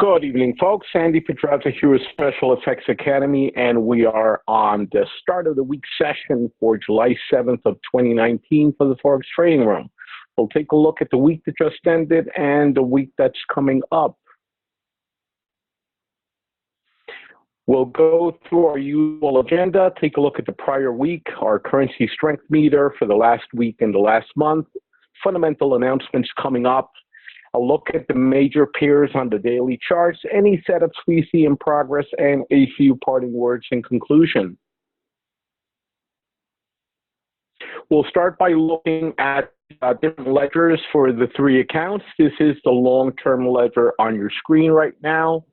Good evening, folks. Sandy Pedraza here with Special Effects Academy, and we are on the start of the week session for July 7th of 2019 for the Forex Trading Room. We'll take a look at the week that just ended and the week that's coming up. We'll go through our usual agenda, take a look at the prior week, our currency strength meter for the last week and the last month, fundamental announcements coming up, a look at the major pairs on the daily charts, any setups we see in progress, and a few parting words in conclusion. We'll start by looking at different ledgers for the three accounts. This is the long-term ledger on your screen right now.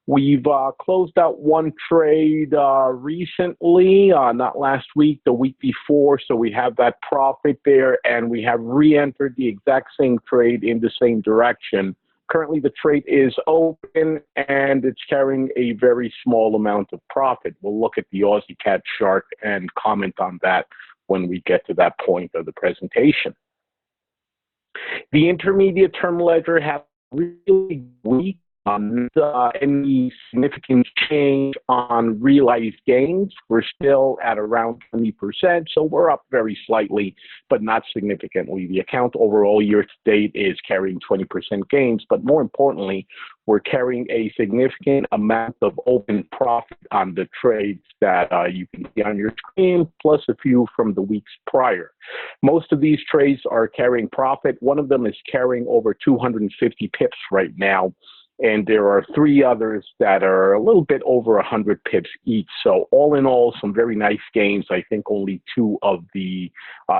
We've closed out one trade recently, not last week, the week before, so we have that profit there, and we have re-entered the exact same trade in the same direction. Currently, the trade is open, and it's carrying a very small amount of profit. We'll look at the Aussie Cat chart and comment on that when we get to that point of the presentation. The intermediate term ledger has really weak. Any significant change on realized gains. We're still at around 20%, so we're up very slightly, but not significantly. The account overall year to date is carrying 20% gains, but more importantly, we're carrying a significant amount of open profit on the trades that you can see on your screen, plus a few from the weeks prior. Most of these trades are carrying profit. One of them is carrying over 250 pips right now, and there are three others that are a little bit over 100 pips each. So all in all, some very nice gains. I think only two of the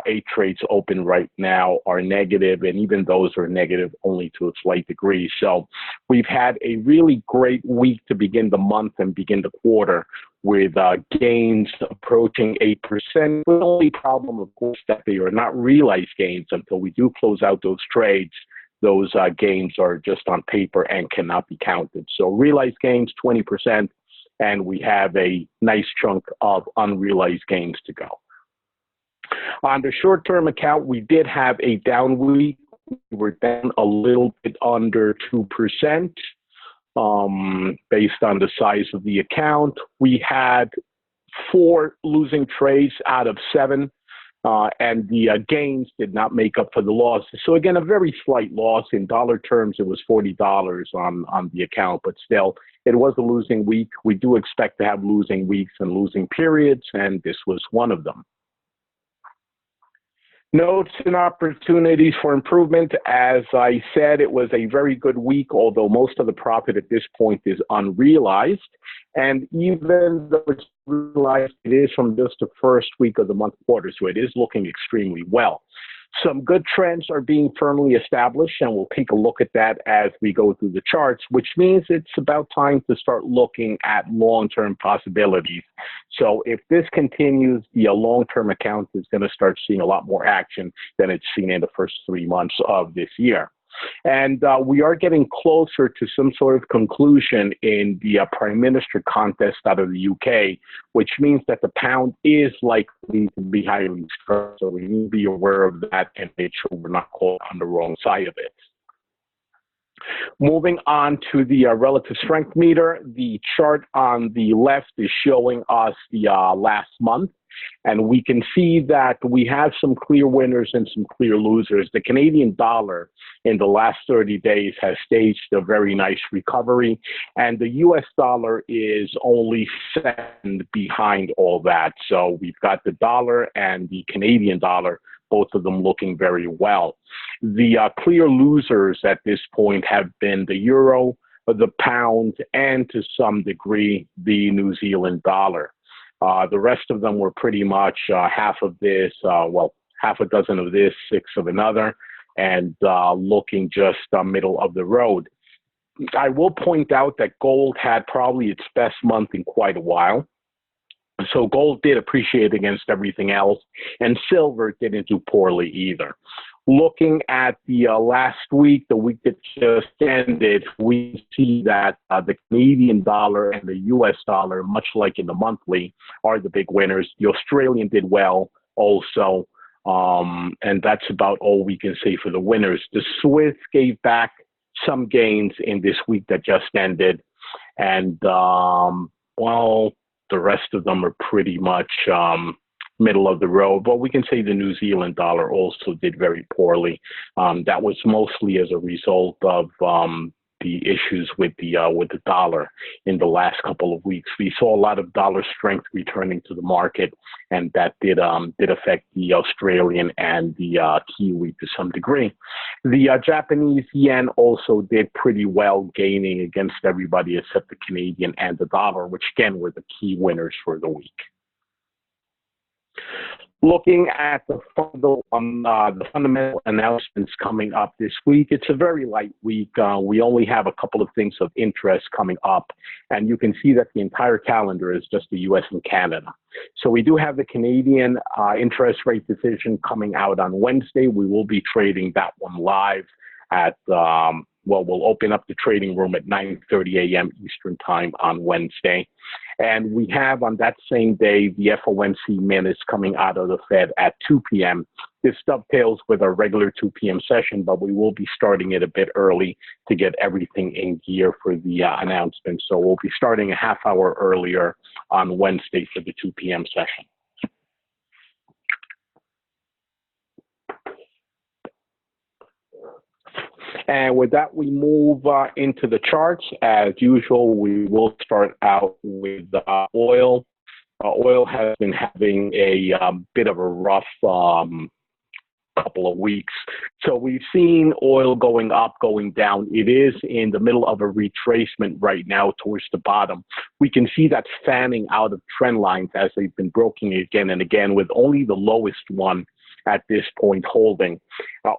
8 trades open right now are negative, and even those are negative only to a slight degree. So we've had a really great week to begin the month and begin the quarter with gains approaching 8%. The only problem, of course, that they are not realized gains until we do close out those trades. Those gains are just on paper and cannot be counted. So realized gains, 20%, and we have a nice chunk of unrealized gains to go. On the short-term account, we did have a down week. We were down a little bit under 2%. Based on the size of the account. We had 4 losing trades out of 7. And the gains did not make up for the losses. So again, a very slight loss. In dollar terms, it was $40 on the account, but still, it was a losing week. We do expect to have losing weeks and losing periods, and this was one of them. Notes and opportunities for improvement. As I said, it was a very good week, although most of the profit at this point is unrealized. And even though it's realized, it is from just the first week of the month quarter, so it is looking extremely well. Some good trends are being firmly established, and we'll take a look at that as we go through the charts, which means it's about time to start looking at long-term possibilities. So if this continues, the long-term account is going to start seeing a lot more action than it's seen in the first 3 months of this year. And we are getting closer to some sort of conclusion in the Prime Minister contest out of the UK, which means that the pound is likely to be highly strong. So we need to be aware of that and make sure we're not caught on the wrong side of it. Moving on to the relative strength meter, the chart on the left is showing us the last month. And we can see that we have some clear winners and some clear losers. The Canadian dollar in the last 30 days has staged a very nice recovery, and the US dollar is only second behind all that. So we've got the dollar and the Canadian dollar, both of them looking very well. The clear losers at this point have been the euro, the pound, and to some degree, the New Zealand dollar. The rest of them were pretty much half of this, well, half a dozen of this, 6 of another, and looking just middle of the road. I will point out that gold had probably its best month in quite a while. So gold did appreciate against everything else, and silver didn't do poorly either. Looking at the last week, the week that just ended, we see that the Canadian dollar and the US dollar, much like in the monthly, are the big winners. The Australian did well also, and that's about all we can say for the winners. The Swiss gave back some gains in this week that just ended. And, well, the rest of them are pretty much middle of the road. But we can say the New Zealand dollar also did very poorly. That was mostly as a result of the issues with the dollar in the last couple of weeks. We saw a lot of dollar strength returning to the market, and that did affect the Australian and the Kiwi to some degree. The Japanese yen also did pretty well, gaining against everybody except the Canadian and the dollar, which again were the key winners for the week. Looking at the fundamental announcements coming up this week, it's a very light week. We only have a couple of things of interest coming up, and you can see that the entire calendar is just the U.S. and Canada. So we do have the Canadian interest rate decision coming out on Wednesday. We will be trading that one live at well, we'll open up the trading room at 9:30 a.m. Eastern time on Wednesday. And we have on that same day the FOMC minutes coming out of the Fed at 2 p.m. This dovetails with our regular 2 p.m. session, but we will be starting it a bit early to get everything in gear for the announcement. So we'll be starting a half hour earlier on Wednesday for the 2 p.m. session. And with that, we move into the charts. As usual, we will start out with oil. Oil has been having a bit of a rough couple of weeks. So we've seen oil going up, going down. It is in the middle of a retracement right now towards the bottom. We can see that fanning out of trend lines as they've been broken again and again, with only the lowest one at this point holding.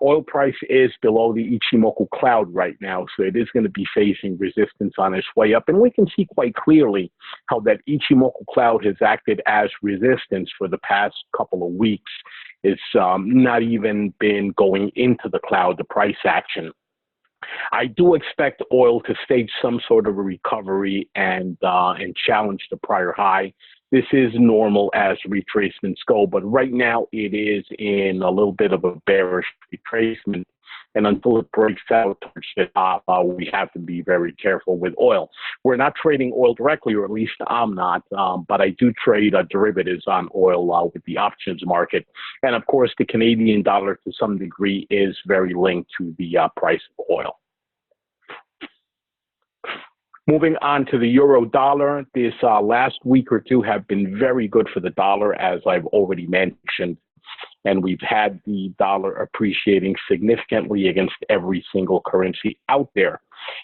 Oil price is below the Ichimoku cloud right now, so it is going to be facing resistance on its way up. And we can see quite clearly how that Ichimoku cloud has acted as resistance for the past couple of weeks. It's not even been going into the cloud, the price action. I do expect oil to stage some sort of a recovery and challenge the prior high. This is normal as retracements go, but right now it is in a little bit of a bearish retracement. And until it breaks out towards the top, we have to be very careful with oil. We're not trading oil directly, or at least I'm not, but I do trade derivatives on oil with the options market. And of course, the Canadian dollar to some degree is very linked to the price of oil. Moving on to the euro dollar, this last week or two have been very good for the dollar, as I've already mentioned. And we've had the dollar appreciating significantly against every single currency out there.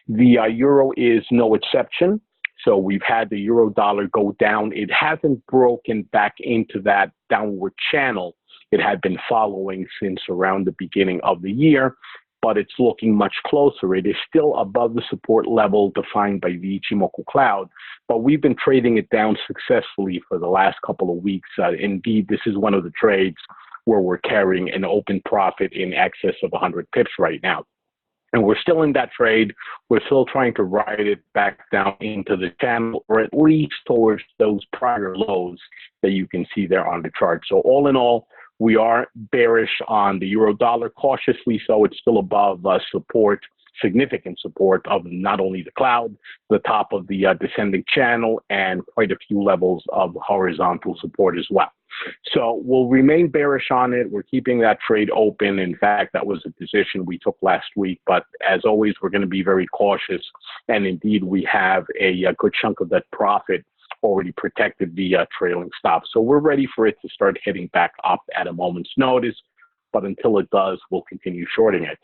The euro is no exception. So we've had the euro dollar go down. It hasn't broken back into that downward channel it had been following since around the beginning of the year, but it's looking much closer. It is still above the support level defined by the Ichimoku cloud, but we've been trading it down successfully for the last couple of weeks. Indeed, this is one of the trades where we're carrying an open profit in excess of 100 pips right now. And we're still in that trade. We're still trying to ride it back down into the channel, or at least towards those prior lows that you can see there on the chart. So all in all, we are bearish on the euro dollar, cautiously so. It's still above support, significant support of not only the cloud, the top of the descending channel, and quite a few levels of horizontal support as well. So we'll remain bearish on it. We're keeping that trade open. In fact, that was a decision we took last week. But as always, we're going to be very cautious. And indeed, we have a good chunk of that profit already protected via trailing stop. So we're ready for it to start heading back up at a moment's notice. But until it does, we'll continue shorting it.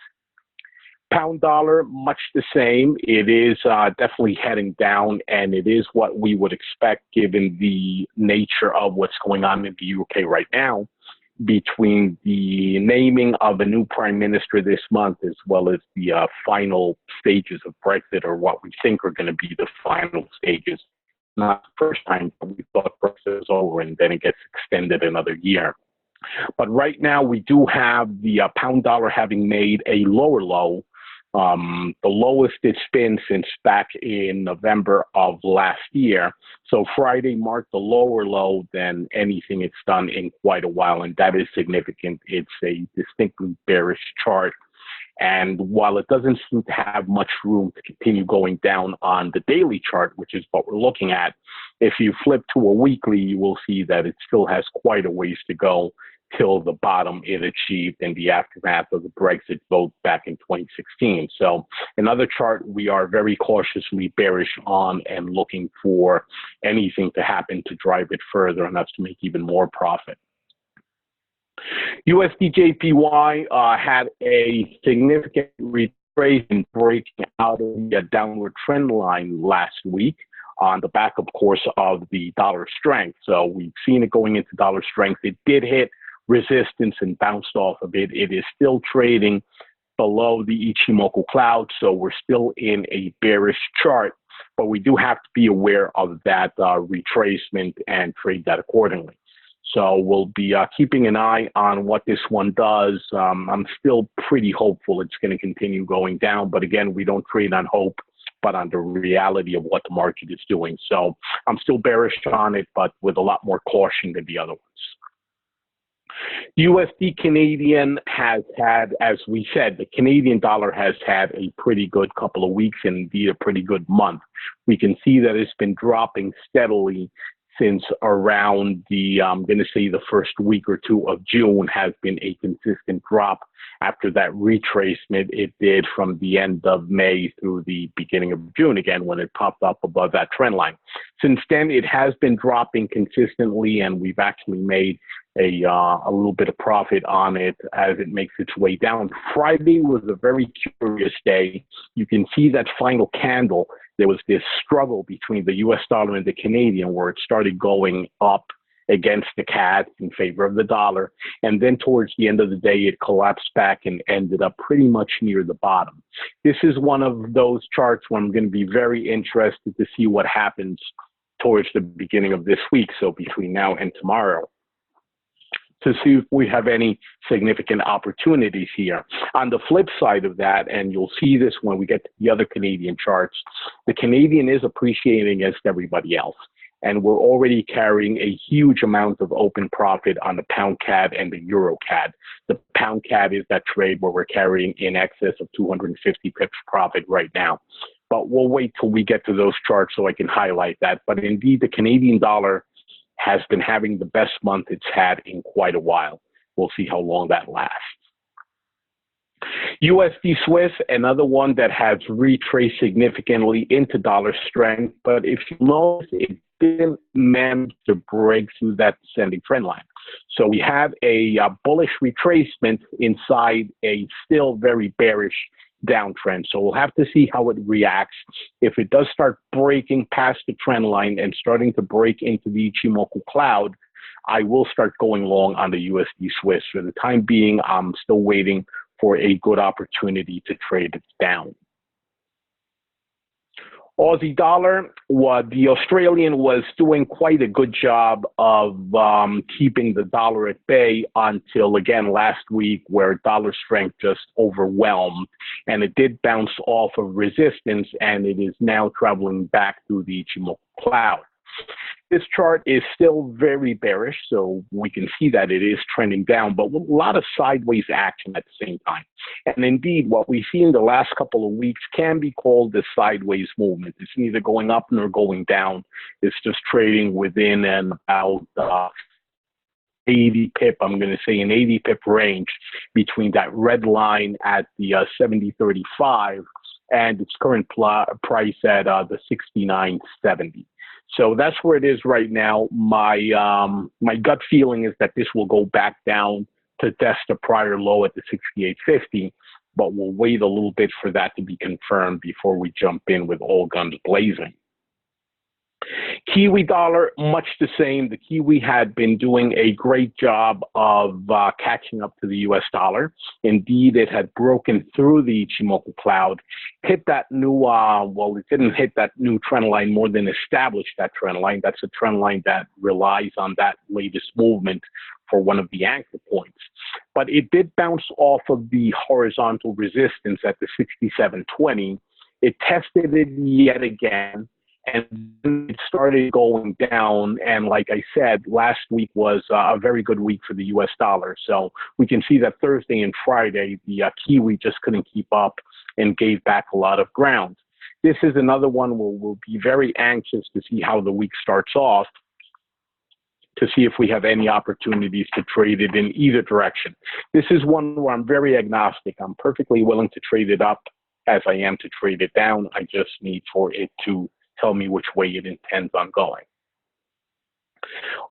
Pound dollar, much the same. It is definitely heading down, and it is what we would expect given the nature of what's going on in the UK right now, between the naming of a new prime minister this month, as well as the final stages of Brexit, or what we think are going to be the final stages. Not the first time we thought Brexit was over, and then it gets extended another year. But right now, we do have the pound dollar having made a lower low. The lowest it's been since back in November of last year. So Friday marked the lower low than anything it's done in quite a while, and that is significant. It's a distinctly bearish chart. And while it doesn't seem to have much room to continue going down on the daily chart, which is what we're looking at, if you flip to a weekly, you will see that it still has quite a ways to go till the bottom it achieved in the aftermath of the Brexit vote back in 2016. So another chart we are very cautiously bearish on and looking for anything to happen to drive it further and us to make even more profit. USD/JPY had a significant retrace and breaking out of the downward trend line last week on the back, of course, of the dollar strength. So we've seen it going into dollar strength. It did hit resistance and bounced off of it. It is still trading below the Ichimoku cloud, so we're still in a bearish chart, but we do have to be aware of that retracement and trade that accordingly. So we'll be keeping an eye on what this one does. I'm still pretty hopeful it's going to continue going down, but again, we don't trade on hope, but on the reality of what the market is doing. So I'm still bearish on it, but with a lot more caution than the other ones. USD Canadian has had, as we said, the Canadian dollar has had a pretty good couple of weeks and indeed a pretty good month. We can see that it's been dropping steadily since around the, I'm going to say the first week or two of June has been a consistent drop after that retracement it did from the end of May through the beginning of June again when it popped up above that trend line. Since then, it has been dropping consistently, and we've actually made a little bit of profit on it as it makes its way down. Friday was a very curious day. You can see that final candle. There was this struggle between the US dollar and the Canadian where it started going up against the CAD in favor of the dollar. And then towards the end of the day, it collapsed back and ended up pretty much near the bottom. This is one of those charts where I'm going to be very interested to see what happens towards the beginning of this week. So between now and tomorrow, to see if we have any significant opportunities here. On the flip side of that, and you'll see this when we get to the other Canadian charts, the Canadian is appreciating against everybody else. And we're already carrying a huge amount of open profit on the pound CAD and the euro CAD. The pound CAD is that trade where we're carrying in excess of 250 pips profit right now. But we'll wait till we get to those charts so I can highlight that. But indeed, the Canadian dollar has been having the best month it's had in quite a while. We'll see how long that lasts. USD Swiss, another one that has retraced significantly into dollar strength, but if you notice, it didn't manage to break through that descending trend line. So we have a bullish retracement inside a still very bearish downtrend. So we'll have to see how it reacts. If it does start breaking past the trend line and starting to break into the Ichimoku cloud, I will start going long on the USD Swiss. For the time being, I'm still waiting for a good opportunity to trade it down. Aussie dollar, the Australian was doing quite a good job of keeping the dollar at bay until, again, last week where dollar strength just overwhelmed. And it did bounce off of resistance, and it is now traveling back through the Ichimoku cloud. This chart is still very bearish, so we can see that it is trending down, but with a lot of sideways action at the same time. And indeed, what we see in the last couple of weeks can be called the sideways movement. It's neither going up nor going down. It's just trading within an about 80 pip, I'm going to say an 80 pip range between that red line at the 70.35 and its current price at the 69.70. So that's where it is right now. My gut feeling is that this will go back down to test a prior low at the 68.50, but we'll wait a little bit for that to be confirmed before we jump in with all guns blazing. Kiwi dollar, much the same. The Kiwi had been doing a great job of catching up to the US dollar. Indeed, it had broken through the Ichimoku cloud, hit that new, well, it didn't hit that new trend line more than established that trend line. That's a trend line that relies on that latest movement for one of the anchor points. But it did bounce off of the horizontal resistance at the 67.20. It tested it yet again. and then it started going down. And like I said, last week was a very good week for the U.S. dollar. So we can see that Thursday and Friday, the Kiwi just couldn't keep up and gave back a lot of ground. This is another one where we'll be very anxious to see how the week starts off, to see if we have any opportunities to trade it in either direction. This is one where I'm very agnostic. I'm perfectly willing to trade it up as I am to trade it down. I just need for it to tell me which way it intends on going.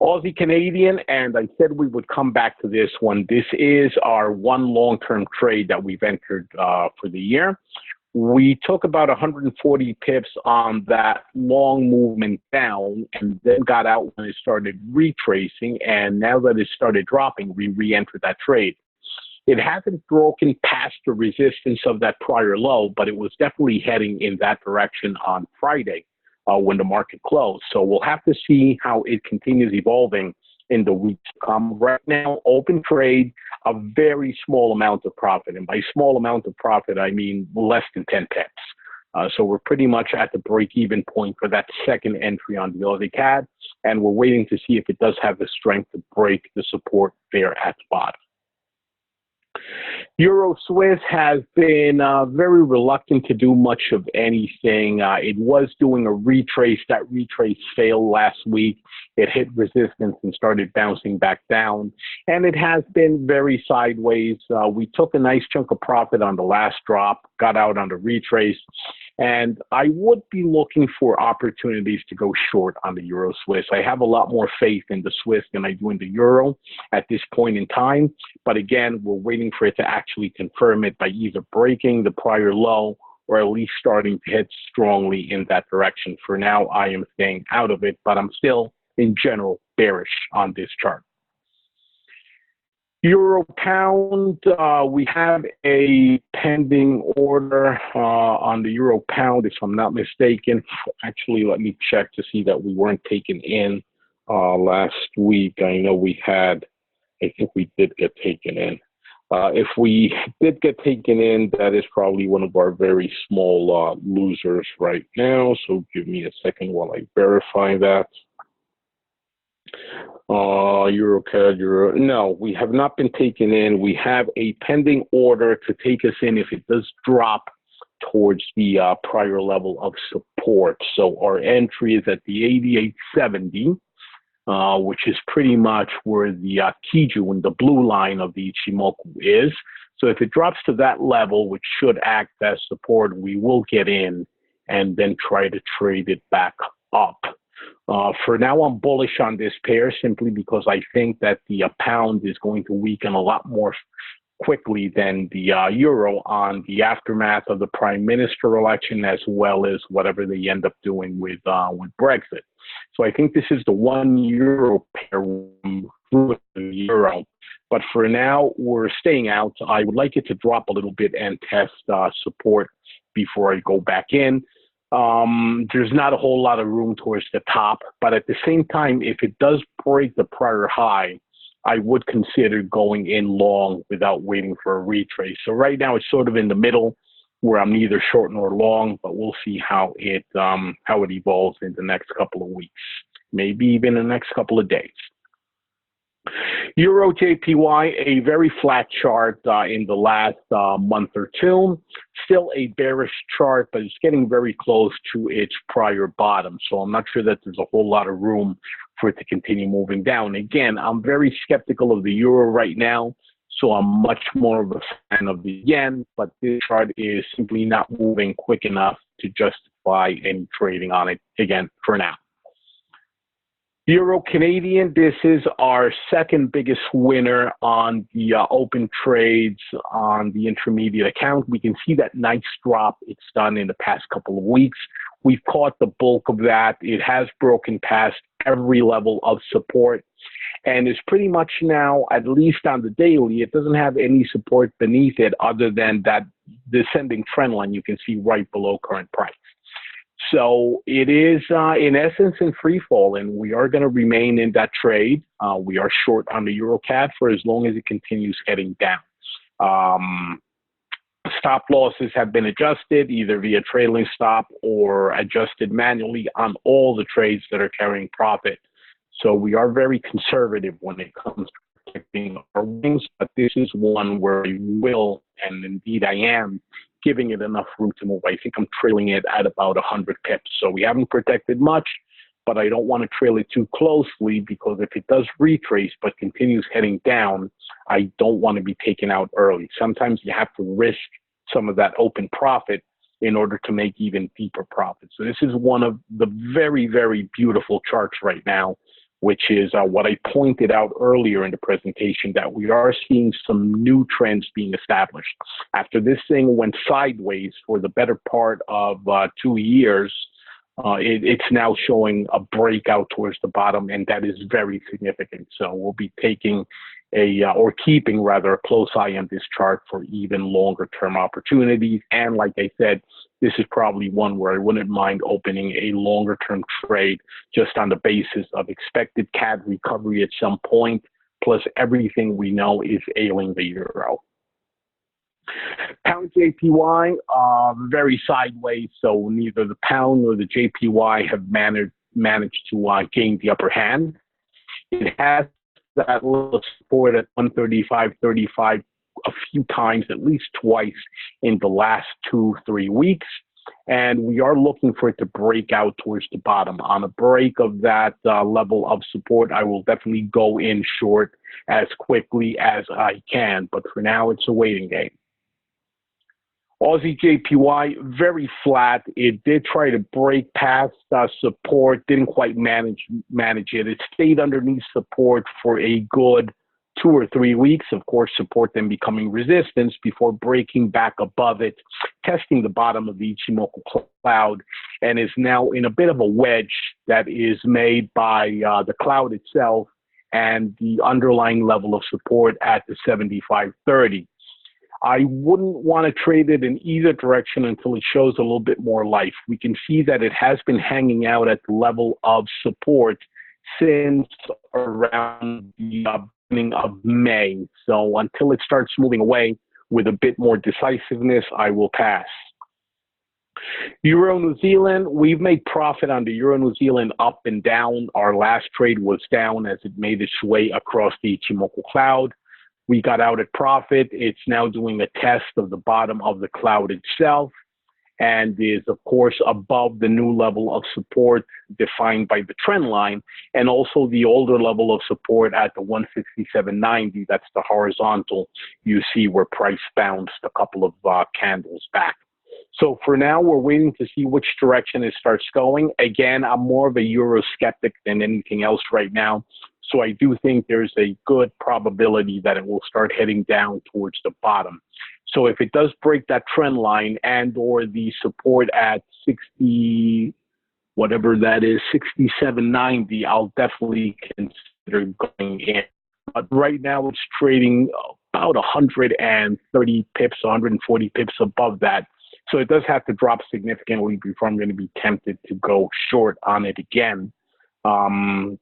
Aussie Canadian, and I said we would come back to this one. This is our one long-term trade that we've entered for the year. We took about 140 pips on that long movement down and then got out when it started retracing. And now that it started dropping, we re-entered that trade. It hasn't broken past the resistance of that prior low, but it was definitely heading in that direction on Friday when the market closed. So we'll have to see how it continues evolving in the weeks to come. Right now, open trade, a very small amount of profit. And by small amount of profit, I mean less than 10 pips. So we're pretty much at the break-even point for that second entry on the Aussie CAD. And we're waiting to see if it does have the strength to break the support there at the bottom. Euro Swiss has been very reluctant to do much of anything. It was doing a retrace. That retrace failed last week. It hit resistance and started bouncing back down. And it has been very sideways. We took a nice chunk of profit on the last drop, got out on the retrace. And I would be looking for opportunities to go short on the Euro Swiss. I have a lot more faith in the Swiss than I do in the Euro at this point in time. But again, we're waiting for it to actually confirm it by either breaking the prior low or at least starting to head strongly in that direction. For now, I am staying out of it, but I'm still, in general, bearish on this chart. Euro pound, we have a pending order on the Euro pound, if I'm not mistaken. Actually, let me check to see that we weren't taken in last week. I know we had, I think we did get taken in. If we did get taken in, that is probably one of our very small losers right now. So give me a second while I verify that. EuroCAD, Euro. No, we have not been taken in. We have a pending order to take us in if it does drop towards the prior level of support. So our entry is at the 8870, which is pretty much where the Kiju and the blue line of the Ichimoku is. So if it drops to that level, which should act as support, we will get in and then try to trade it back up. For now, I'm bullish on this pair simply because I think that the pound is going to weaken a lot more quickly than the euro on the aftermath of the prime minister election, as well as whatever they end up doing with Brexit. So I think this is the one euro pair through the euro. But for now, we're staying out. I would like it to drop a little bit and test support before I go back in. There's not a whole lot of room towards the top, but at the same time, if it does break the prior high, I would consider going in long without waiting for a retrace. So right now it's sort of in the middle where I'm neither short nor long, but we'll see how it evolves in the next couple of weeks, maybe even the next couple of days. Euro JPY, a very flat chart in the last month or two. Still a bearish chart, but it's getting very close to its prior bottom. So I'm not sure that there's a whole lot of room for it to continue moving down. Again, I'm very skeptical of the euro right now, so I'm much more of a fan of the yen, but this chart is simply not moving quick enough to justify any trading on it again for now. Euro Canadian, this is our second biggest winner on the open trades on the intermediate account. We can see that nice drop it's done in the past couple of weeks. We've caught the bulk of that. It has broken past every level of support and is pretty much now, at least on the daily, it doesn't have any support beneath it other than that descending trend line you can see right below current price. So it is, in essence, in free fall, and we are going to remain in that trade. We are short on the EuroCAD for as long as it continues heading down. Stop losses have been adjusted either via trailing stop or adjusted manually on all the trades that are carrying profit. So we are very conservative when it comes to protecting our wings, but this is one where I will, and indeed I am, giving it enough room to move. I think I'm trailing it at about 100 pips. So we haven't protected much, but I don't want to trail it too closely because if it does retrace but continues heading down, I don't want to be taken out early. Sometimes you have to risk some of that open profit in order to make even deeper profits. So this is one of the very, very beautiful charts right now, which is what I pointed out earlier in the presentation, that we are seeing some new trends being established. After this thing went sideways for the better part of 2 years, it's now showing a breakout towards the bottom, and that is very significant. So we'll be taking or keeping rather a close eye on this chart for even longer term opportunities. And like I said, this is probably one where I wouldn't mind opening a longer term trade just on the basis of expected CAD recovery at some point, plus everything we know is ailing the euro. Pound JPY, very sideways, so neither the pound nor the JPY have managed to gain the upper hand. It has that little support at 135.35 a few times, at least twice in the last 2-3 weeks. And we are looking for it to break out towards the bottom. On a break of that level of support, I will definitely go in short as quickly as I can. But for now, it's a waiting game. Aussie JPY, very flat. It did try to break past support, didn't quite manage it. It stayed underneath support for a good 2 or 3 weeks. Of course, support then becoming resistance before breaking back above it, testing the bottom of the Ichimoku cloud, and is now in a bit of a wedge that is made by the cloud itself and the underlying level of support at the 75.30. I wouldn't want to trade it in either direction until it shows a little bit more life. We can see that it has been hanging out at the level of support since around the beginning of May. So until it starts moving away with a bit more decisiveness, I will pass. Euro New Zealand, we've made profit on the Euro New Zealand up and down. Our last trade was down as it made its way across the Ichimoku cloud. We got out at profit. It's now doing a test of the bottom of the cloud itself and is, of course, above the new level of support defined by the trend line and also the older level of support at the 167.90. That's the horizontal you see where price bounced a couple of candles back. So for now, we're waiting to see which direction it starts going. Again, I'm more of a Euro skeptic than anything else right now. So I do think there's a good probability that it will start heading down towards the bottom. So if it does break that trend line and or the support at 60, whatever that is, 67.90, I'll definitely consider going in. But right now it's trading about 130 pips, 140 pips above that. So it does have to drop significantly before I'm going to be tempted to go short on it again.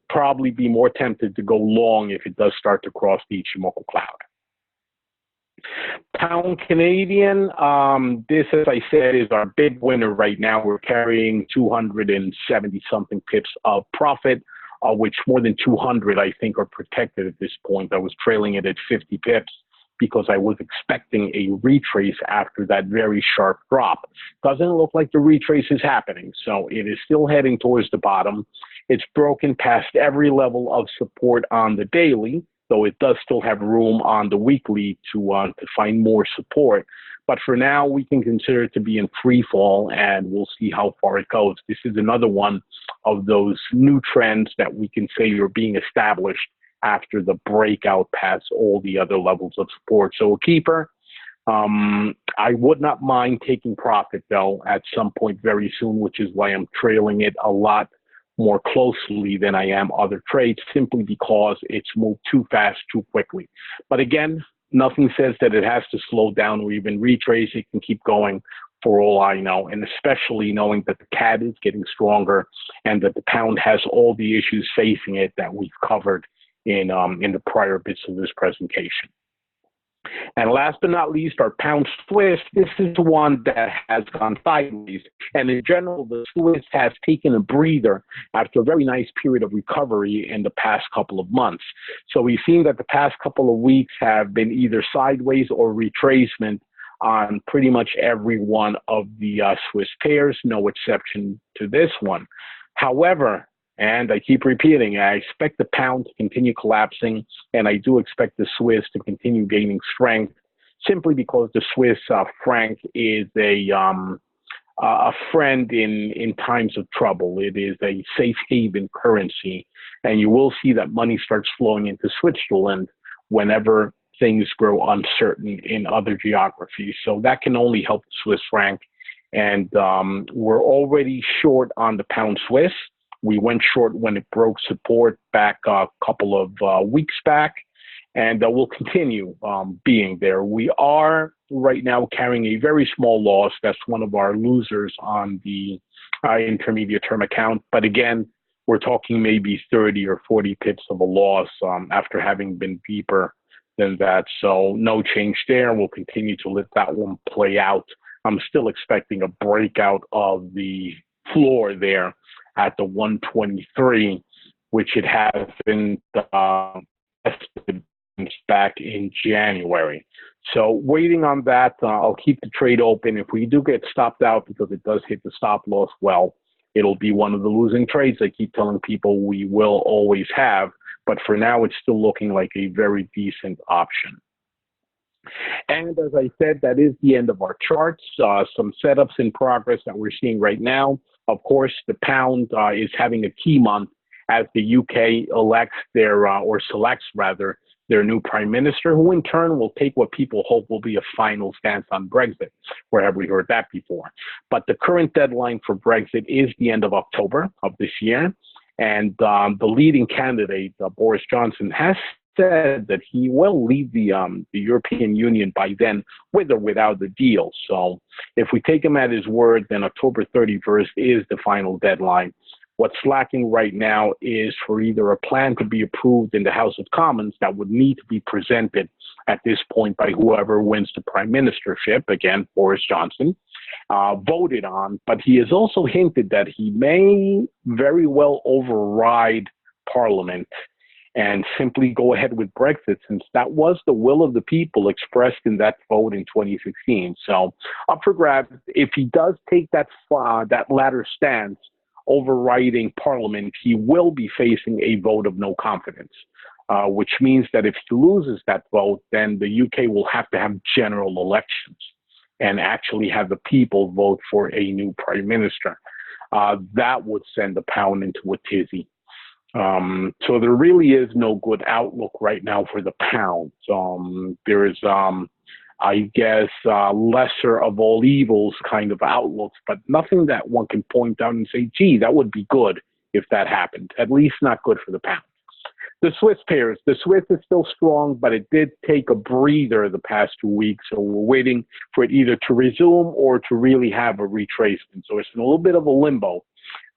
Probably be more tempted to go long if it does start to cross the Ichimoku cloud. Pound Canadian, this, as I said, is our big winner right now. We're carrying 270 something pips of profit, which more than 200, I think, are protected at this point. I was trailing it at 50 pips because I was expecting a retrace after that very sharp drop. Doesn't look like the retrace is happening, so it is still heading towards the bottom. It's broken past every level of support on the daily, though it does still have room on the weekly to find more support. But for now, we can consider it to be in free fall, and we'll see how far it goes. This is another one of those new trends that we can say are being established after the breakout past all the other levels of support. So a keeper. I would not mind taking profit, though, at some point very soon, which is why I'm trailing it a lot more closely than I am other trades, simply because it's moved too fast, too quickly. But again, nothing says that it has to slow down or even retrace. It can keep going for all I know, and especially knowing that the CAD is getting stronger and that the pound has all the issues facing it that we've covered in the prior bits of this presentation. And last but not least, our pound Swiss. This is one that has gone sideways. And in general, the Swiss has taken a breather after a very nice period of recovery in the past couple of months. So we've seen that the past couple of weeks have been either sideways or retracement on pretty much every one of the Swiss pairs, no exception to this one. However, and I keep repeating, I expect the pound to continue collapsing, and I do expect the Swiss to continue gaining strength simply because the Swiss franc is a friend in times of trouble. It is a safe haven currency, and you will see that money starts flowing into Switzerland whenever things grow uncertain in other geographies. So that can only help the Swiss franc, and we're already short on the pound Swiss. We went short when it broke support back a couple of weeks back, and we'll continue being there. We are right now carrying a very small loss. That's one of our losers on the intermediate term account. But again, we're talking maybe 30 or 40 pips of a loss after having been deeper than that. So no change there. We'll continue to let that one play out. I'm still expecting a breakout of the floor there at the 123, which it has been tested back in January. So waiting on that, I'll keep the trade open. If we do get stopped out because it does hit the stop loss, well, it'll be one of the losing trades I keep telling people we will always have. But for now, it's still looking like a very decent option. And as I said, that is the end of our charts. Some setups in progress that we're seeing right now. Of course, the pound is having a key month as the UK elects their, or selects rather, their new prime minister, who in turn will take what people hope will be a final stance on Brexit. Where have we heard that before? But the current deadline for Brexit is the end of October of this year. And the leading candidate, Boris Johnson, has said that he will leave the European Union by then, with or without the deal. So if we take him at his word, then October 31st is the final deadline. What's lacking right now is for either a plan to be approved in the House of Commons that would need to be presented at this point by whoever wins the prime ministership, again, Boris Johnson, voted on. But he has also hinted that he may very well override Parliament and simply go ahead with Brexit, since that was the will of the people expressed in that vote in 2016. So up for grabs. If he does take that latter stance, overriding Parliament, he will be facing a vote of no confidence, which means that if he loses that vote, then the UK will have to have general elections and actually have the people vote for a new prime minister. That would send the pound into a tizzy. So there really is no good outlook right now for the pound. There is, I guess, lesser of all evils kind of outlooks, but nothing that one can point out and say, gee, that would be good if that happened. At least not good for the pound. The Swiss pairs, the Swiss is still strong, but it did take a breather the past 2 weeks. So we're waiting for it either to resume or to really have a retracement. So it's in a little bit of a limbo.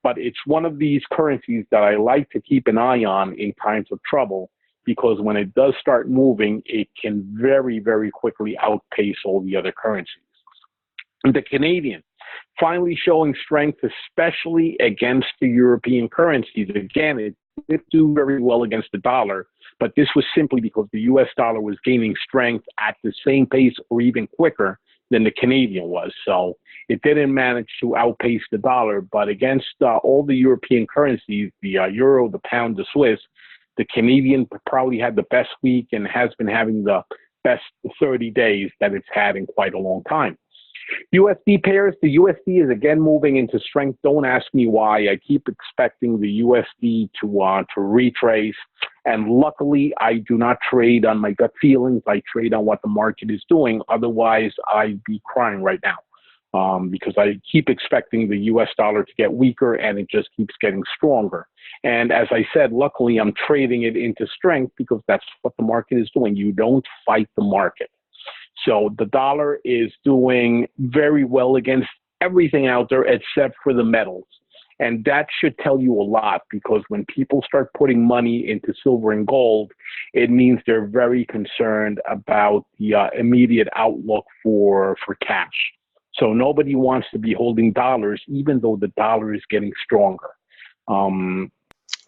But it's one of these currencies that I like to keep an eye on in times of trouble, because when it does start moving, it can very, very quickly outpace all the other currencies. The Canadian, finally showing strength, especially against the European currencies. Again, it did do very well against the dollar, but this was simply because the US dollar was gaining strength at the same pace or even quicker than the Canadian was. So it didn't manage to outpace the dollar, but against all the European currencies, the euro, the pound, the Swiss, the Canadian probably had the best week and has been having the best 30 days that it's had in quite a long time. USD pairs, the USD is again moving into strength. Don't ask me why. I keep expecting the USD to retrace. And luckily, I do not trade on my gut feelings. I trade on what the market is doing. Otherwise, I'd be crying right now. Because I keep expecting the US dollar to get weaker, and it just keeps getting stronger. And as I said, luckily, I'm trading it into strength because that's what the market is doing. You don't fight the market. So the dollar is doing very well against everything out there except for the metals. And that should tell you a lot, because when people start putting money into silver and gold, it means they're very concerned about the immediate outlook for cash. So nobody wants to be holding dollars, even though the dollar is getting stronger.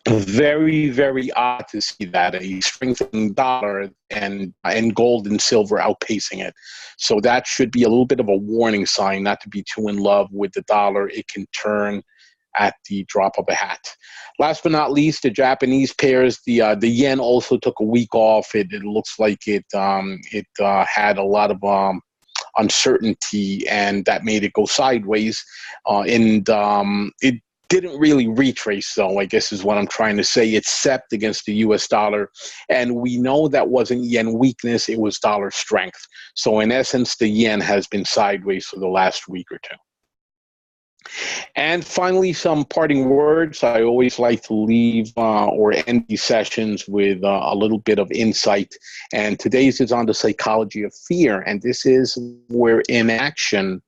Very, very odd to see that, a strengthening dollar and gold and silver outpacing it. So that should be a little bit of a warning sign not to be too in love with the dollar. It can turn at the drop of a hat. Last but not least, the Japanese pairs, the yen also took a week off. It looks like it had a lot of uncertainty, and that made it go sideways. It didn't really retrace, though, I guess is what I'm trying to say, except against the US dollar. And we know that wasn't yen weakness, it was dollar strength. So in essence, the yen has been sideways for the last week or two. And finally, some parting words. I always like to leave or end these sessions with a little bit of insight. And today's is on the psychology of fear. And this is where inaction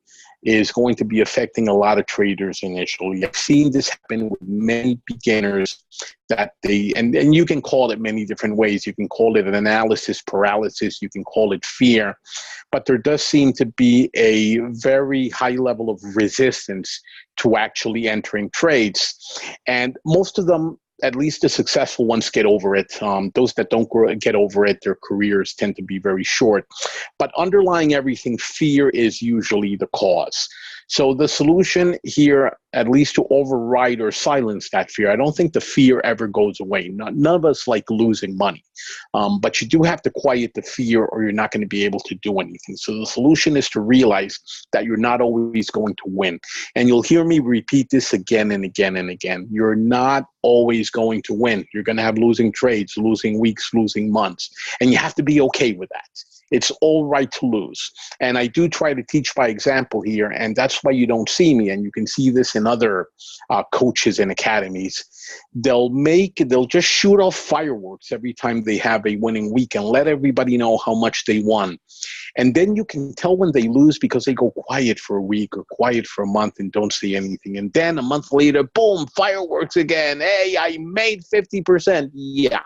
is going to be affecting a lot of traders initially. I've seen this happen with many beginners that and you can call it many different ways. You can call it an analysis paralysis. You can call it fear. But there does seem to be a very high level of resistance to actually entering trades. And most of them, at least the successful ones, get over it. Those that don't get over it, their careers tend to be very short. But underlying everything, fear is usually the cause. So the solution here, at least to override or silence that fear, I don't think the fear ever goes away. None of us like losing money. But you do have to quiet the fear, or you're not going to be able to do anything. So the solution is to realize that you're not always going to win. And you'll hear me repeat this again and again and again. You're not always going to win. You're going to have losing trades, losing weeks, losing months. And you have to be okay with that. It's all right to lose. And I do try to teach by example here, and that's why you don't see me. And you can see this in other coaches and academies. They'll just shoot off fireworks every time they have a winning week and let everybody know how much they won. And then you can tell when they lose because they go quiet for a week or quiet for a month and don't say anything. And then a month later, boom, fireworks again. Hey, I made 50%. Yeah.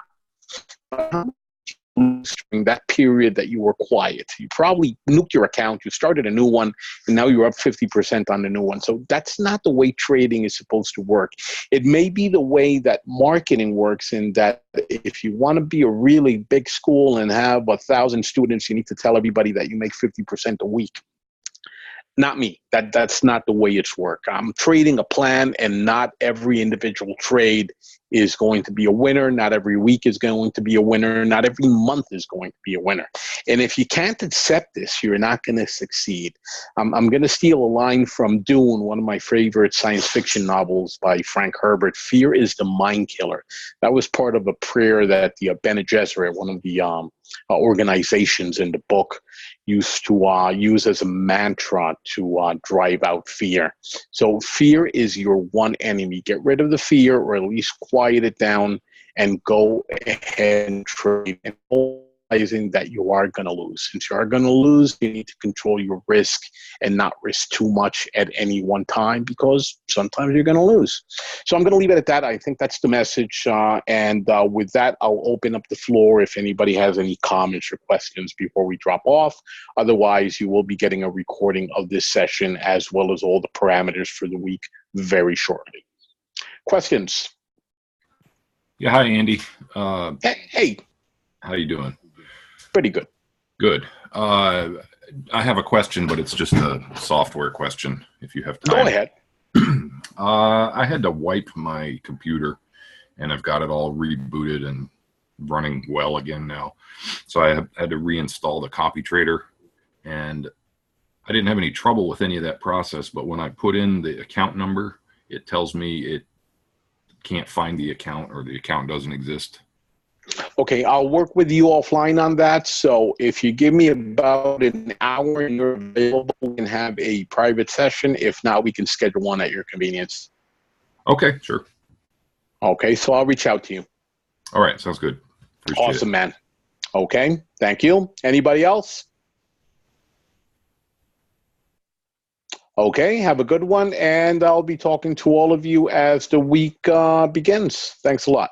During that period that you were quiet, you probably nuked your account, you started a new one, and now you're up 50% on the new one. So that's not the way trading is supposed to work. It may be the way that marketing works, in that if you want to be a really big school and have 1,000 students, you need to tell everybody that you make 50% a week. Not me. That's not the way it's work. I'm trading a plan, and not every individual trade is going to be a winner. Not every week is going to be a winner. Not every month is going to be a winner. And if you can't accept this, you're not going to succeed. I'm going to steal a line from Dune, one of my favorite science fiction novels by Frank Herbert. Fear is the mind killer. That was part of a prayer that the Bene Gesserit, one of the organizations in the book, used to use as a mantra to drive out fear. So fear is your one enemy. Get rid of the fear, or at least quiet it down, and go ahead and trade, and realizing that you are going to lose. Since you are going to lose, you need to control your risk and not risk too much at any one time, because sometimes you're going to lose. So I'm going to leave it at that. I think that's the message. And with that, I'll open up the floor if anybody has any comments or questions before we drop off. Otherwise, you will be getting a recording of this session as well as all the parameters for the week very shortly. Questions? Yeah, hi, Andy. Hey. How you doing? Pretty good. Good. I have a question, but it's just a software question, if you have time. Go ahead. I had to wipe my computer, and I've got it all rebooted and running well again now. So I had to reinstall the copy trader, and I didn't have any trouble with any of that process. But when I put in the account number, it tells me it can't find the account, or the account doesn't exist. Okay, I'll work with you offline on that. So if you give me about an hour and you're available, we can have a private session. If not, we can schedule one at your convenience. Okay, sure. Okay, so I'll reach out to you. All right, sounds good. Appreciate awesome, it. Man. Okay, thank you. Anybody else? Okay, have a good one, and I'll be talking to all of you as the week begins. Thanks a lot.